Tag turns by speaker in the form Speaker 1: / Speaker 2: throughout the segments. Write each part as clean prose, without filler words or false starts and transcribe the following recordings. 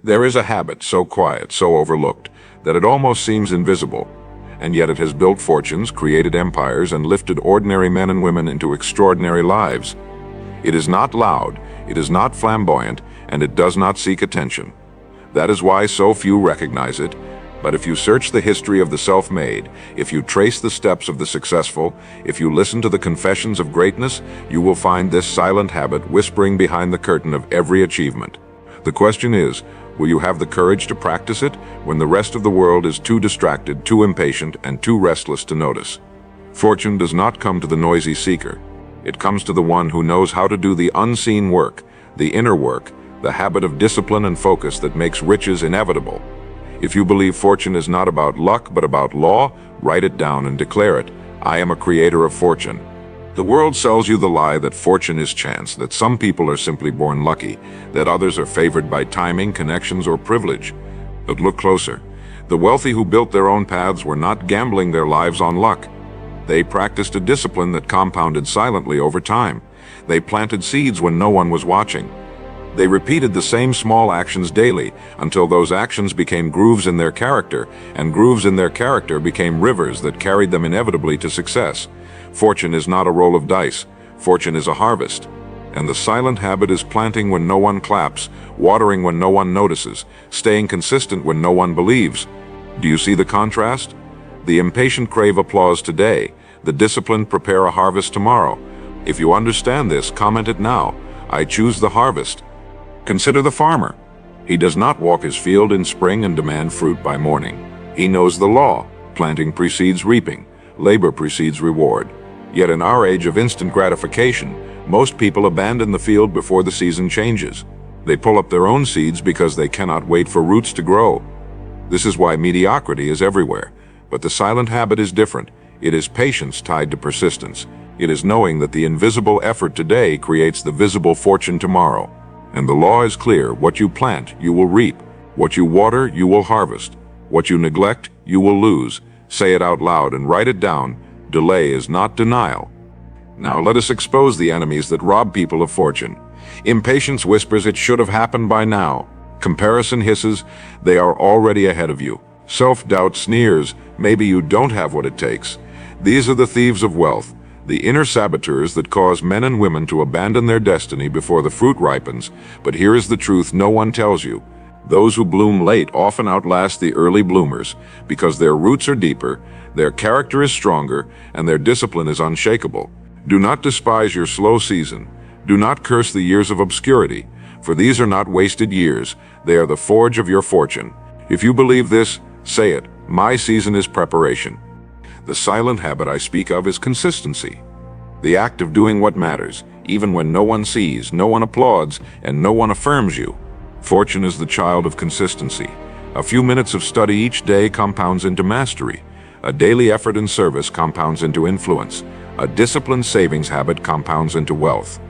Speaker 1: There is a habit so quiet, so overlooked, that it almost seems invisible, and yet it has built fortunes, created empires, and lifted ordinary men and women into extraordinary lives. It is not loud, it is not flamboyant, and it does not seek attention. That is why so few recognize it. But if you search the history of the self-made, if you trace the steps of the successful, if you listen to the confessions of greatness, you will find this silent habit whispering behind the curtain of every achievement. The question is, will you have the courage to practice it when the rest of the world is too distracted, too impatient, and too restless to notice? Fortune does not come to the noisy seeker. It comes to the one who knows how to do the unseen work, the inner work, the habit of discipline and focus that makes riches inevitable. If you believe fortune is not about luck but about law, write it down and declare it. I am a creator of fortune. The world sells you the lie that fortune is chance, that some people are simply born lucky, that others are favored by timing, connections, or privilege. But look closer. The wealthy who built their own paths were not gambling their lives on luck. They practiced a discipline that compounded silently over time. They planted seeds when no one was watching. They repeated the same small actions daily until those actions became grooves in their character, and grooves in their character became rivers that carried them inevitably to success. Fortune is not a roll of dice. Fortune is a harvest. And the silent habit is planting when no one claps, watering when no one notices, staying consistent when no one believes. Do you see the contrast? The impatient crave applause today. The disciplined prepare a harvest tomorrow. If you understand this, comment it now. I choose the harvest. Consider the farmer. He does not walk his field in spring and demand fruit by morning. He knows the law. Planting precedes reaping. Labor precedes reward. Yet in our age of instant gratification, most people abandon the field before the season changes. They pull up their own seeds because they cannot wait for roots to grow. This is why mediocrity is everywhere. But the silent habit is different. It is patience tied to persistence. It is knowing that the invisible effort today creates the visible fortune tomorrow. And the law is clear. What you plant, you will reap. What you water, you will harvest. What you neglect, you will lose. Say it out loud and write it down. Delay is not denial. Now let us expose the enemies that rob people of fortune. Impatience whispers it should have happened by now. Comparison hisses, they are already ahead of you. Self-doubt sneers, maybe you don't have what it takes. These are the thieves of wealth, the inner saboteurs that cause men and women to abandon their destiny before the fruit ripens. But here is the truth no one tells you. Those who bloom late often outlast the early bloomers because their roots are deeper, their character is stronger, and their discipline is unshakable. Do not despise your slow season. Do not curse the years of obscurity, for these are not wasted years. They are the forge of your fortune. If you believe this, say it. My season is preparation. The silent habit I speak of is consistency. The act of doing what matters, even when no one sees, no one applauds, and no one affirms you. Fortune is the child of consistency. A few minutes of study each day compounds into mastery. A daily effort in service compounds into influence. A disciplined savings habit compounds into wealth.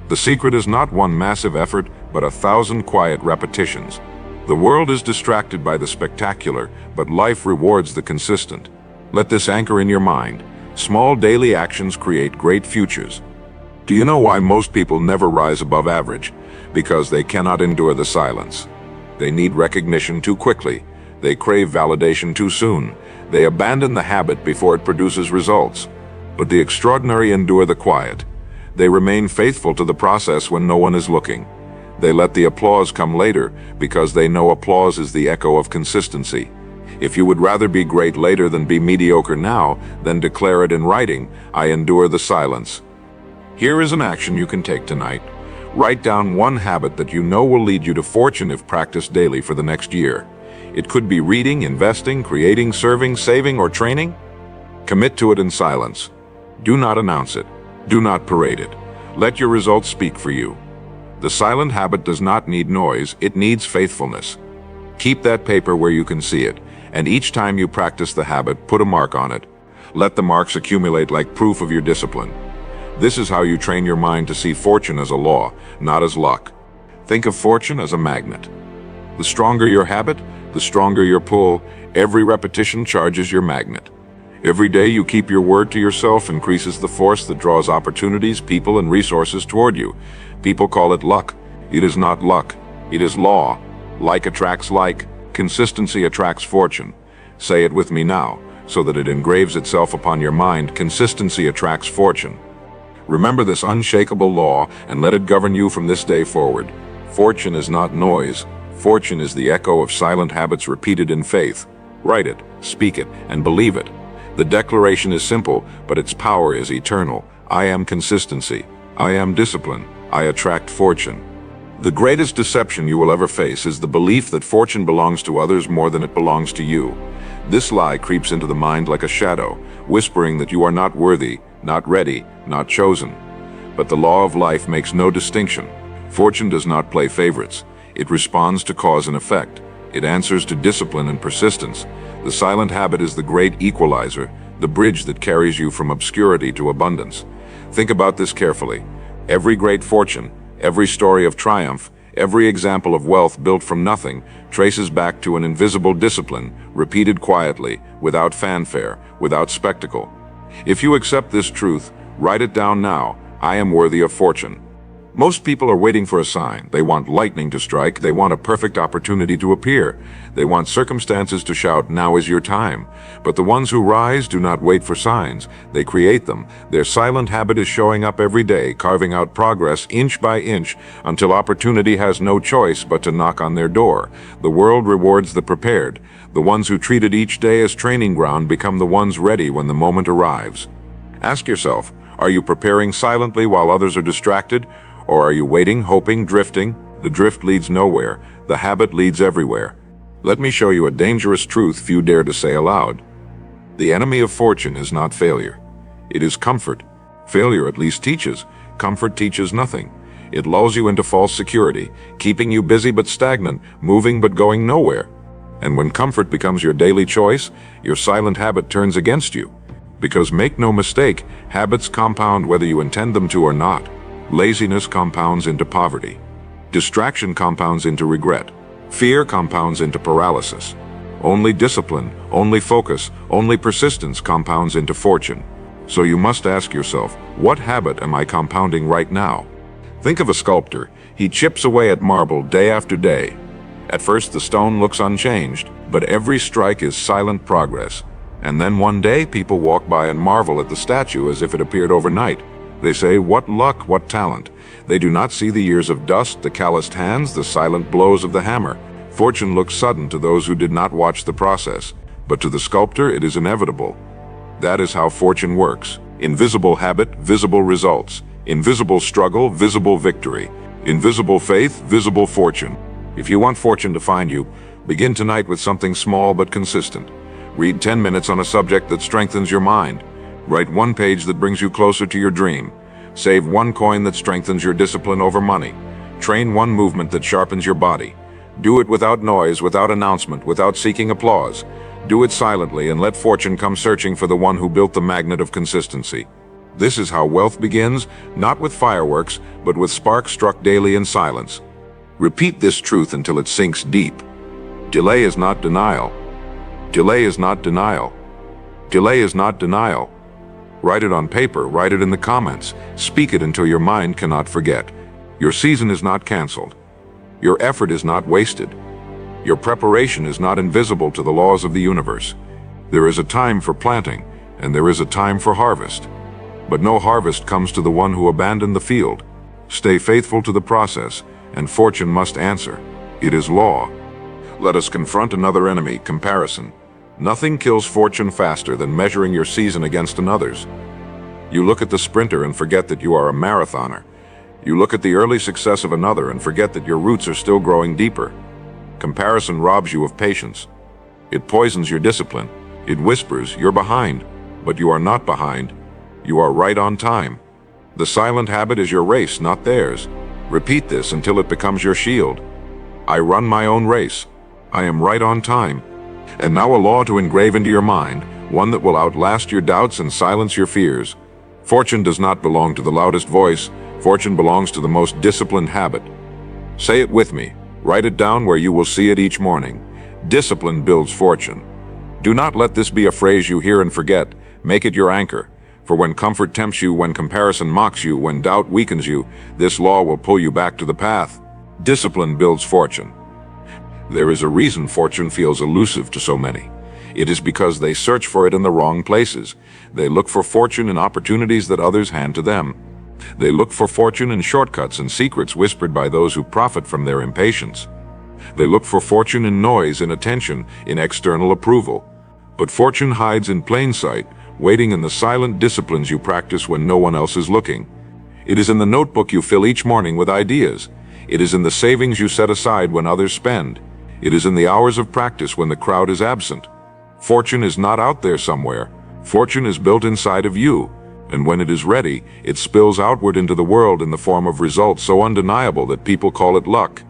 Speaker 1: The secret is not one massive effort, but 1,000 quiet repetitions. The world is distracted by the spectacular, but life rewards the consistent. Let this anchor in your mind. Small daily actions create great futures. Do you know why most people never rise above average? Because they cannot endure the silence. They need recognition too quickly. They crave validation too soon. They abandon the habit before it produces results. But the extraordinary endure the quiet. They remain faithful to the process when no one is looking. They let the applause come later because they know applause is the echo of consistency. If you would rather be great later than be mediocre now, then declare it in writing. I endure the silence. Here is an action you can take tonight. Write down one habit that you know will lead you to fortune if practiced daily for the next year. It could be reading, investing, creating, serving, saving, or training. Commit to it in silence. Do not announce it. Do not parade it. Let your results speak for you. The silent habit does not need noise, it needs faithfulness. Keep that paper where you can see it, and each time you practice the habit, put a mark on it. Let the marks accumulate like proof of your discipline. This is how you train your mind to see fortune as a law, not as luck. Think of fortune as a magnet. The stronger your habit, the stronger your pull. Every repetition charges your magnet. Every day you keep your word to yourself increases the force that draws opportunities, people, and resources toward you. People call it luck. It is not luck. It is law. Like attracts like, consistency attracts fortune. Say it with me now, so that it engraves itself upon your mind. Consistency attracts fortune. Remember this unshakable law and let it govern you from this day forward. Fortune is not noise. Fortune is the echo of silent habits repeated in faith. Write it, speak it, and believe it. The declaration is simple, but its power is eternal. I am consistency. I am discipline. I attract fortune. The greatest deception you will ever face is the belief that fortune belongs to others more than it belongs to you. This lie creeps into the mind like a shadow, whispering that you are not worthy, not ready, not chosen. But the law of life makes no distinction. Fortune does not play favorites. It responds to cause and effect. It answers to discipline and persistence. The silent habit is the great equalizer, the bridge that carries you from obscurity to abundance. Think about this carefully. Every great fortune, every story of triumph, every example of wealth built from nothing traces back to an invisible discipline, repeated quietly, without fanfare, without spectacle. If you accept this truth, write it down now. I am worthy of fortune. Most people are waiting for a sign. They want lightning to strike. They want a perfect opportunity to appear. They want circumstances to shout, now is your time. But the ones who rise do not wait for signs. They create them. Their silent habit is showing up every day, carving out progress inch by inch, until opportunity has no choice but to knock on their door. The world rewards the prepared. The ones who treated each day as training ground become the ones ready when the moment arrives. Ask yourself, are you preparing silently while others are distracted? Or are you waiting, hoping, drifting? The drift leads nowhere. The habit leads everywhere. Let me show you a dangerous truth few dare to say aloud. The enemy of fortune is not failure. It is comfort. Failure at least teaches. Comfort teaches nothing. It lulls you into false security, keeping you busy but stagnant, moving but going nowhere. And when comfort becomes your daily choice, your silent habit turns against you. Because make no mistake, habits compound whether you intend them to or not. Laziness compounds into poverty. Distraction compounds into regret. Fear compounds into paralysis. Only discipline, only focus, only persistence compounds into fortune. So you must ask yourself, what habit am I compounding right now? Think of a sculptor. He chips away at marble day after day. At first the stone looks unchanged, but every strike is silent progress. And then one day people walk by and marvel at the statue as if it appeared overnight. They say, what luck, what talent. They do not see the years of dust, the calloused hands, the silent blows of the hammer. Fortune looks sudden to those who did not watch the process, but to the sculptor it is inevitable. That is how fortune works. Invisible habit, visible results. Invisible struggle, visible victory. Invisible faith, visible fortune. If you want fortune to find you, begin tonight with something small but consistent. Read 10 minutes on a subject that strengthens your mind. Write one page that brings you closer to your dream. Save one coin that strengthens your discipline over money. Train one movement that sharpens your body. Do it without noise, without announcement, without seeking applause. Do it silently and let fortune come searching for the one who built the magnet of consistency. This is how wealth begins, not with fireworks, but with sparks struck daily in silence. Repeat this truth until it sinks deep. Delay is not denial. Delay is not denial. Delay is not denial. Write it on paper, write it in the comments. Speak it until your mind cannot forget. Your season is not canceled. Your effort is not wasted. Your preparation is not invisible to the laws of the universe. There is a time for planting, and there is a time for harvest. But no harvest comes to the one who abandoned the field. Stay faithful to the process, and fortune must answer. It is law. Let us confront another enemy, comparison. Nothing kills fortune faster than measuring your season against another's. You look at the sprinter and forget that you are a marathoner. You look at the early success of another and forget that your roots are still growing deeper. Comparison robs you of patience. It poisons your discipline. It whispers, you're behind, but you are not behind. You are right on time. The silent habit is your race, not theirs. Repeat this until it becomes your shield. I run my own race. I am right on time. And now a law to engrave into your mind, one that will outlast your doubts and silence your fears. Fortune does not belong to the loudest voice. Fortune belongs to the most disciplined habit. Say it with me. Write it down where you will see it each morning. Discipline builds fortune. Do not let this be a phrase you hear and forget. Make it your anchor. For when comfort tempts you, when comparison mocks you, when doubt weakens you, this law will pull you back to the path. Discipline builds fortune. There is a reason fortune feels elusive to so many. It is because they search for it in the wrong places. They look for fortune in opportunities that others hand to them. They look for fortune in shortcuts and secrets whispered by those who profit from their impatience. They look for fortune in noise, in attention, in external approval. But fortune hides in plain sight, waiting in the silent disciplines you practice when no one else is looking. It is in the notebook you fill each morning with ideas. It is in the savings you set aside when others spend. It is in the hours of practice when the crowd is absent. Fortune is not out there somewhere. Fortune is built inside of you, and when it is ready, it spills outward into the world in the form of results so undeniable that people call it luck.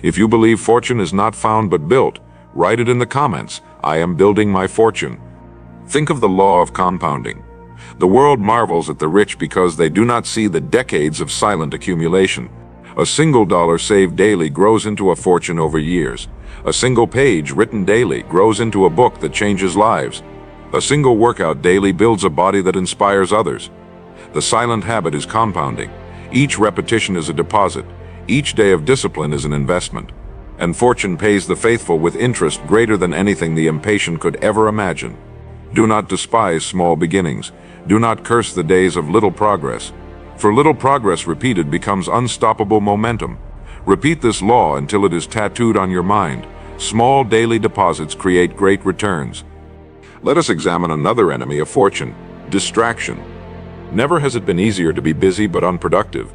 Speaker 1: If you believe fortune is not found but built, write it in the comments. I am building my fortune. Think of the law of compounding. The world marvels at the rich because they do not see the decades of silent accumulation. A single dollar saved daily grows into a fortune over years. A single page written daily grows into a book that changes lives. A single workout daily builds a body that inspires others. The silent habit is compounding. Each repetition is a deposit. Each day of discipline is an investment. And fortune pays the faithful with interest greater than anything the impatient could ever imagine. Do not despise small beginnings. Do not curse the days of little progress. For little progress repeated becomes unstoppable momentum. Repeat this law until it is tattooed on your mind. Small daily deposits create great returns. Let us examine another enemy of fortune: distraction. Never has it been easier to be busy but unproductive.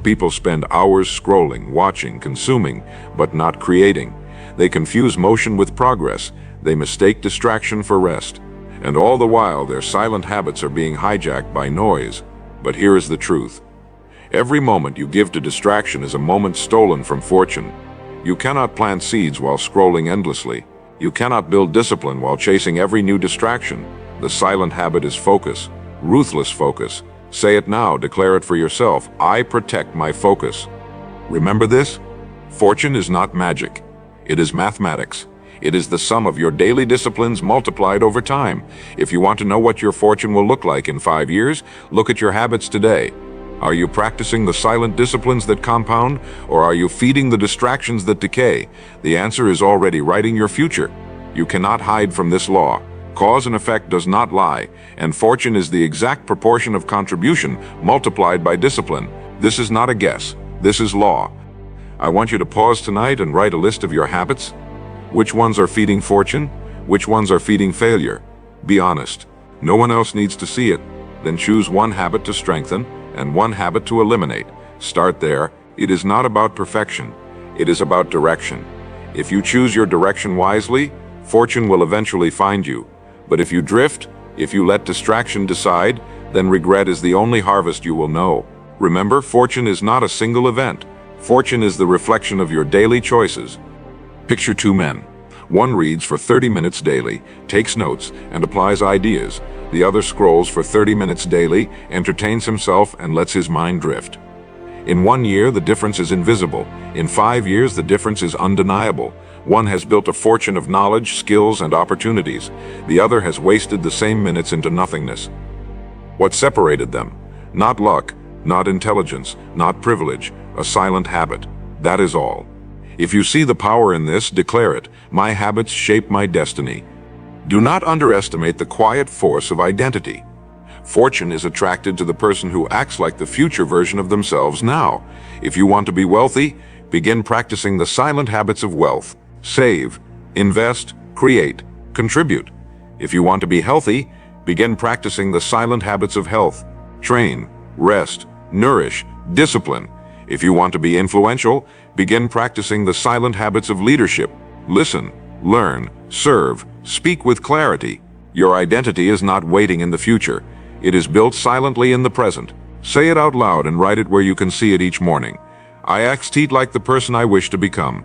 Speaker 1: People spend hours scrolling, watching, consuming, but not creating. They confuse motion with progress. They mistake distraction for rest. And all the while, their silent habits are being hijacked by noise. But here is the truth. Every moment you give to distraction is a moment stolen from fortune. You cannot plant seeds while scrolling endlessly. You cannot build discipline while chasing every new distraction. The silent habit is focus, ruthless focus. Say it now, declare it for yourself. I protect my focus. Remember this? Fortune is not magic. It is mathematics. It is the sum of your daily disciplines multiplied over time. If you want to know what your fortune will look like in 5 years, look at your habits today. Are you practicing the silent disciplines that compound, or are you feeding the distractions that decay? The answer is already writing your future. You cannot hide from this law. Cause and effect does not lie, and fortune is the exact proportion of contribution multiplied by discipline. This is not a guess. This is law. I want you to pause tonight and write a list of your habits. Which ones are feeding fortune? Which ones are feeding failure? Be honest. No one else needs to see it. Then choose one habit to strengthen and one habit to eliminate. Start there. It is not about perfection. It is about direction. If you choose your direction wisely, fortune will eventually find you. But if you drift, if you let distraction decide, then regret is the only harvest you will know. Remember, fortune is not a single event. Fortune is the reflection of your daily choices. Picture two men. One reads for 30 minutes daily, takes notes, and applies ideas. The other scrolls for 30 minutes daily, entertains himself, and lets his mind drift. In 1 year, the difference is invisible. In 5 years, the difference is undeniable. One has built a fortune of knowledge, skills, and opportunities. The other has wasted the same minutes into nothingness. What separated them? Not luck, not intelligence, not privilege, a silent habit. That is all. If you see the power in this, declare it. My habits shape my destiny. Do not underestimate the quiet force of identity. Fortune is attracted to the person who acts like the future version of themselves now. If you want to be wealthy, begin practicing the silent habits of wealth. Save, invest, create, contribute. If you want to be healthy, begin practicing the silent habits of health. Train, rest, nourish, discipline. If you want to be influential, begin practicing the silent habits of leadership. Listen, learn, serve, speak with clarity. Your identity is not waiting in the future. It is built silently in the present. Say it out loud and write it where you can see it each morning. I act like the person I wish to become.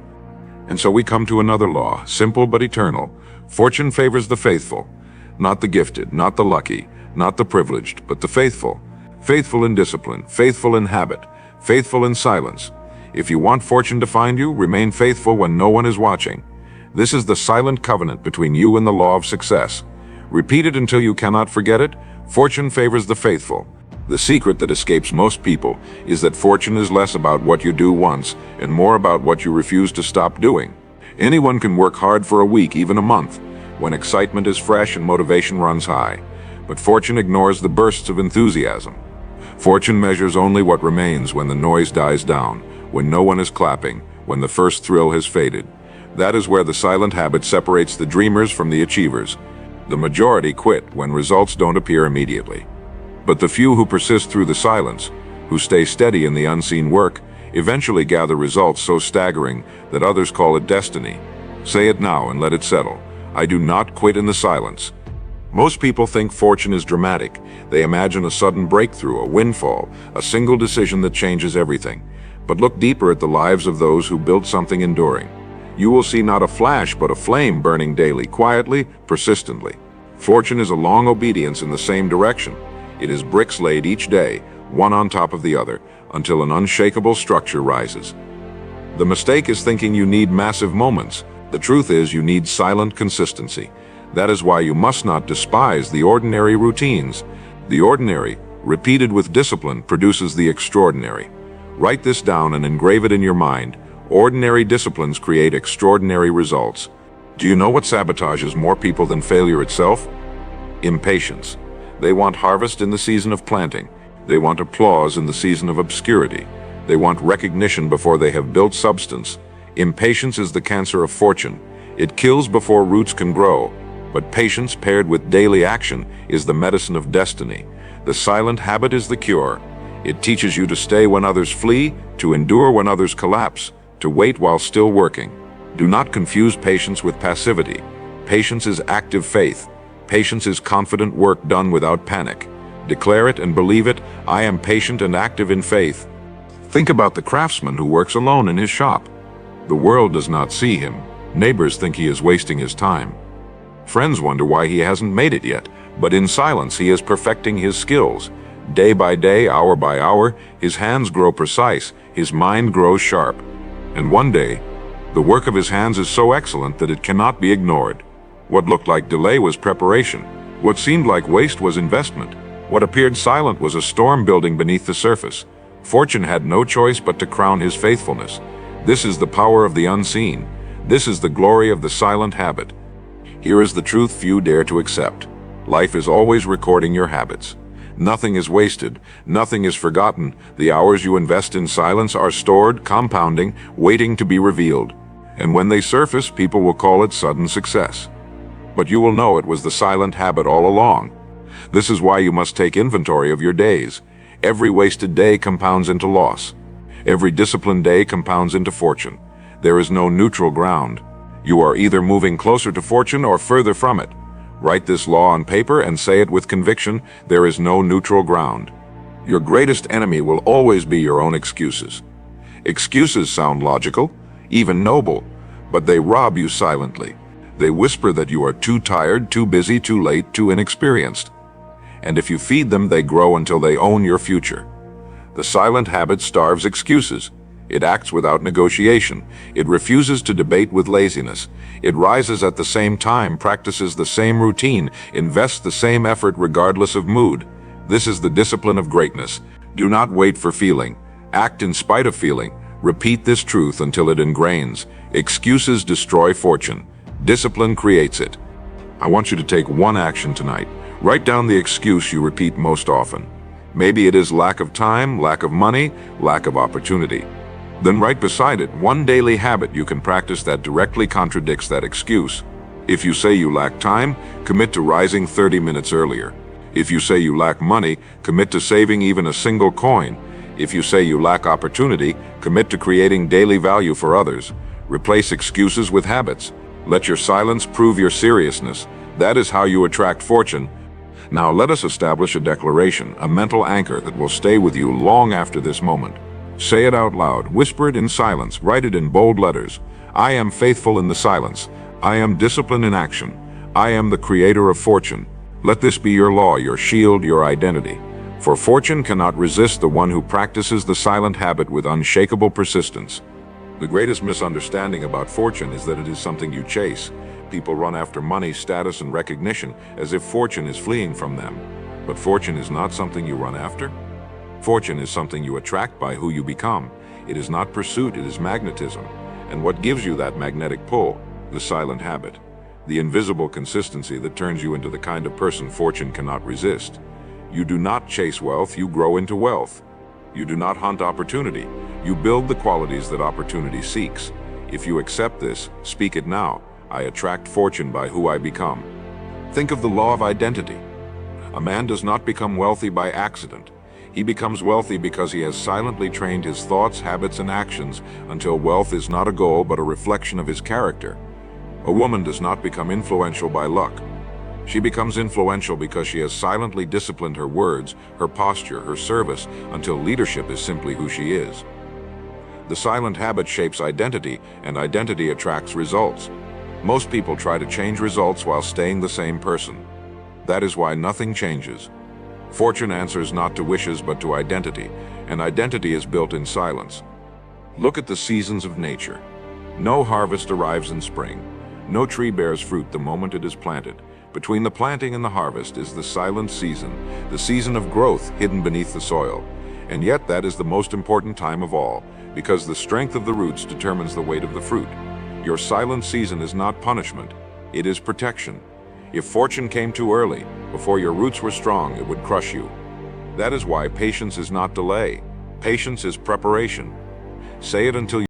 Speaker 1: And so we come to another law, simple but eternal. Fortune favors the faithful, not the gifted, not the lucky, not the privileged, but the faithful. Faithful in discipline, faithful in habit, faithful in silence. If you want fortune to find you, remain faithful when no one is watching. This is the silent covenant between you and the law of success. Repeat it until you cannot forget it. Fortune favors the faithful. The secret that escapes most people is that fortune is less about what you do once and more about what you refuse to stop doing. Anyone can work hard for a week, even a month, when excitement is fresh and motivation runs high. But fortune ignores the bursts of enthusiasm. Fortune measures only what remains when the noise dies down, when no one is clapping, when the first thrill has faded. That is where the silent habit separates the dreamers from the achievers. The majority quit when results don't appear immediately. But the few who persist through the silence, who stay steady in the unseen work, eventually gather results so staggering that others call it destiny. Say it now and let it settle. I do not quit in the silence. Most people think fortune is dramatic. They imagine a sudden breakthrough, a windfall, a single decision that changes everything. But look deeper at the lives of those who built something enduring. You will see not a flash, but a flame burning daily, quietly, persistently. Fortune is a long obedience in the same direction. It is bricks laid each day, one on top of the other, until an unshakable structure rises. The mistake is thinking you need massive moments. The truth is you need silent consistency. That is why you must not despise the ordinary routines. The ordinary, repeated with discipline, produces the extraordinary. Write this down and engrave it in your mind. Ordinary disciplines create extraordinary results. Do you know what sabotages more people than failure itself? Impatience. They want harvest in the season of planting. They want applause in the season of obscurity. They want recognition before they have built substance. Impatience is the cancer of fortune. It kills before roots can grow. But patience paired with daily action is the medicine of destiny. The silent habit is the cure. It teaches you to stay when others flee, to endure when others collapse, to wait while still working. Do not confuse patience with passivity. Patience is active faith. Patience is confident work done without panic. Declare it and believe it. I am patient and active in faith. Think about the craftsman who works alone in his shop. The world does not see him. Neighbors think he is wasting his time. Friends wonder why he hasn't made it yet, but in silence he is perfecting his skills. Day by day, hour by hour, his hands grow precise, his mind grows sharp. And one day, the work of his hands is so excellent that it cannot be ignored. What looked like delay was preparation. What seemed like waste was investment. What appeared silent was a storm building beneath the surface. Fortune had no choice but to crown his faithfulness. This is the power of the unseen. This is the glory of the silent habit. Here is the truth few dare to accept. Life is always recording your habits. Nothing is wasted. Nothing is forgotten. The hours you invest in silence are stored, compounding, waiting to be revealed. And when they surface, people will call it sudden success. But you will know it was the silent habit all along. This is why you must take inventory of your days. Every wasted day compounds into loss. Every disciplined day compounds into fortune. There is no neutral ground. You are either moving closer to fortune or further from it. Write this law on paper and say it with conviction. There is no neutral ground. Your greatest enemy will always be your own excuses. Excuses sound logical, even noble, but they rob you silently. They whisper that you are too tired, too busy, too late, too inexperienced. And if you feed them, they grow until they own your future. The silent habit starves excuses. It acts without negotiation. It refuses to debate with laziness. It rises at the same time, practices the same routine, invests the same effort regardless of mood. This is the discipline of greatness. Do not wait for feeling. Act in spite of feeling. Repeat this truth until it ingrains. Excuses destroy fortune. Discipline creates it. I want you to take one action tonight. Write down the excuse you repeat most often. Maybe it is lack of time, lack of money, lack of opportunity. Then right beside it, one daily habit you can practice that directly contradicts that excuse. If you say you lack time, commit to rising 30 minutes earlier. If you say you lack money, commit to saving even a single coin. If you say you lack opportunity, commit to creating daily value for others. Replace excuses with habits. Let your silence prove your seriousness. That is how you attract fortune. Now let us establish a declaration, a mental anchor that will stay with you long after this moment. Say it out loud, whisper it in silence, write it in bold letters. I am faithful in the silence. I am disciplined in action. I am the creator of fortune. Let this be your law, your shield, your identity. For fortune cannot resist the one who practices the silent habit with unshakable persistence. The greatest misunderstanding about fortune is that it is something you chase. People run after money, status, and recognition as if fortune is fleeing from them. But fortune is not something you run after. Fortune is something you attract by who you become. It is not pursuit, it is magnetism. And what gives you that magnetic pull? The silent habit. The invisible consistency that turns you into the kind of person fortune cannot resist. You do not chase wealth, you grow into wealth. You do not hunt opportunity, you build the qualities that opportunity seeks. If you accept this, speak it now. I attract fortune by who I become. Think of the law of identity. A man does not become wealthy by accident. He becomes wealthy because he has silently trained his thoughts, habits, and actions until wealth is not a goal but a reflection of his character. A woman does not become influential by luck. She becomes influential because she has silently disciplined her words, her posture, her service, until leadership is simply who she is. The silent habit shapes identity, and identity attracts results. Most people try to change results while staying the same person. That is why nothing changes. Fortune answers not to wishes but to identity, and identity is built in silence. Look at the seasons of nature. No harvest arrives in spring. No tree bears fruit the moment it is planted. Between the planting and the harvest is the silent season, the season of growth hidden beneath the soil. And yet that is the most important time of all, because the strength of the roots determines the weight of the fruit. Your silent season is not punishment, it is protection. If fortune came too early, before your roots were strong, it would crush you. That is why patience is not delay. Patience is preparation. Say it until you